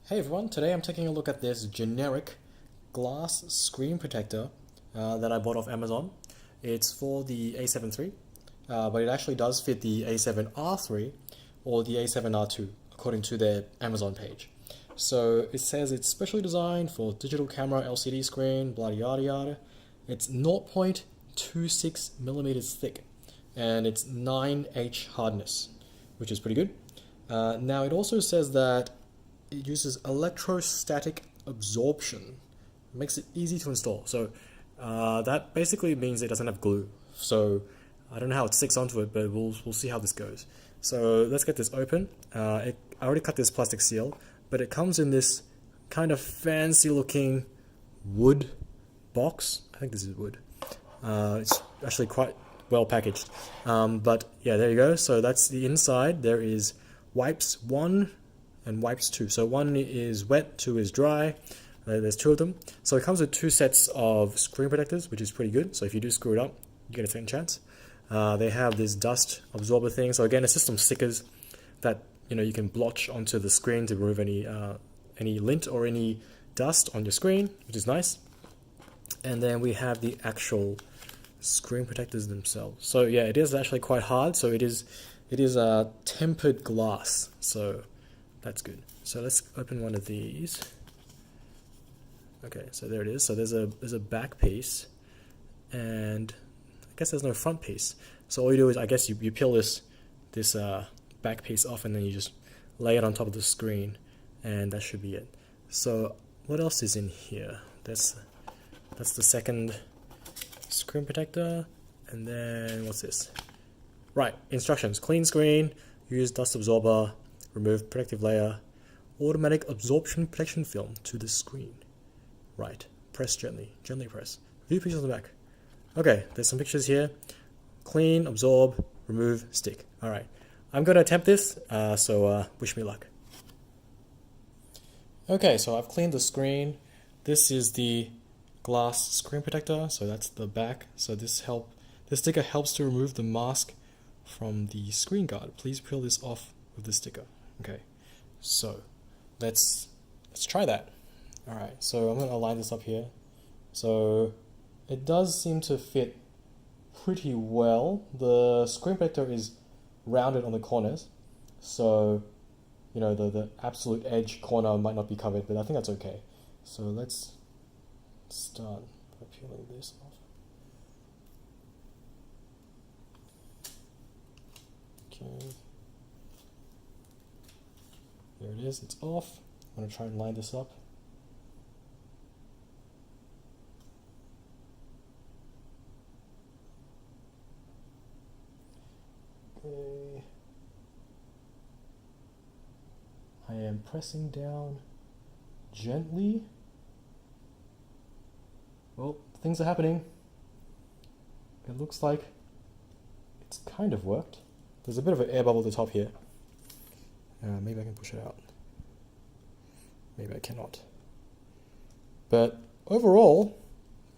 Hey everyone, today I'm taking a look at this generic glass screen protector that I bought off Amazon. It's for the A7 III, but it actually does fit the A7R3 or the A7R2 according to their Amazon page. So it says it's specially designed for digital camera LCD screen, blah yada yada. It's 0.26 millimeters thick and it's 9H hardness, which is pretty good. Now it also says that it uses electrostatic absorption. It makes it easy to install. So that basically means it doesn't have glue. So I don't know how it sticks onto it, but we'll see how this goes. So let's get this open. I already cut this plastic seal, but it comes in this kind of fancy looking wood box. I think this is wood. It's actually quite well packaged. But yeah, there you go. So that's the inside. There is wipes 1 and wipes 2. So 1 is wet, 2 is dry. There's 2 of them. So it comes with 2 sets of screen protectors, which is pretty good. So if you do screw it up, you get a second chance. They have this dust absorber thing. So again, it's just some stickers that you can blotch onto the screen to remove any lint or any dust on your screen, which is nice. And then we have the actual screen protectors themselves. So yeah, it is actually quite hard. So it is tempered glass. So that's good. So let's open one of these. Okay, so there it is. So there's a back piece, and I guess there's no front piece. So all you do is, I guess you peel this back piece off, and then you just lay it on top of the screen, and that should be it. So what else is in here? That's the second screen protector, and then what's this? Right, instructions: clean screen, use dust absorber, remove protective layer, automatic absorption protection film to the screen. Right, press gently press. View pictures on the back. Okay, there's some pictures here. Clean, absorb, remove, stick. All right, I'm going to attempt this, so wish me luck. Okay, so I've cleaned the screen. This is the glass screen protector, so that's the back. So this sticker helps to remove the mask from the screen guard. Please peel this off with the sticker. Okay, so let's try that. All right, so I'm going to align this up here. So it does seem to fit pretty well. The screen protector is rounded on the corners, so the absolute edge corner might not be covered, but I think that's okay. So let's start by peeling this off. Okay. There it is, it's off. I'm going to try and line this up. Okay. I am pressing down gently. Well, things are happening. It looks like it's kind of worked. There's a bit of an air bubble at the top here. Maybe I can push it out. Maybe I cannot. But overall,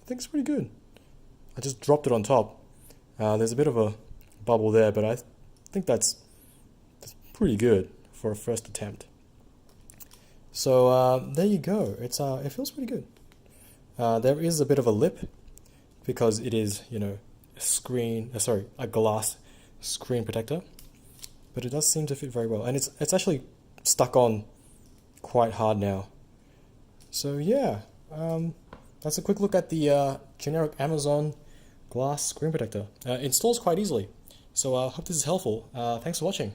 I think it's pretty good. I just dropped it on top. There's a bit of a bubble there, but I think that's pretty good for a first attempt. So there you go. It feels pretty good. There is a bit of a lip because it is a glass screen protector. But it does seem to fit very well, and it's actually stuck on quite hard now. So yeah, that's a quick look at the generic Amazon glass screen protector. It installs quite easily, so I hope this is helpful. Thanks for watching.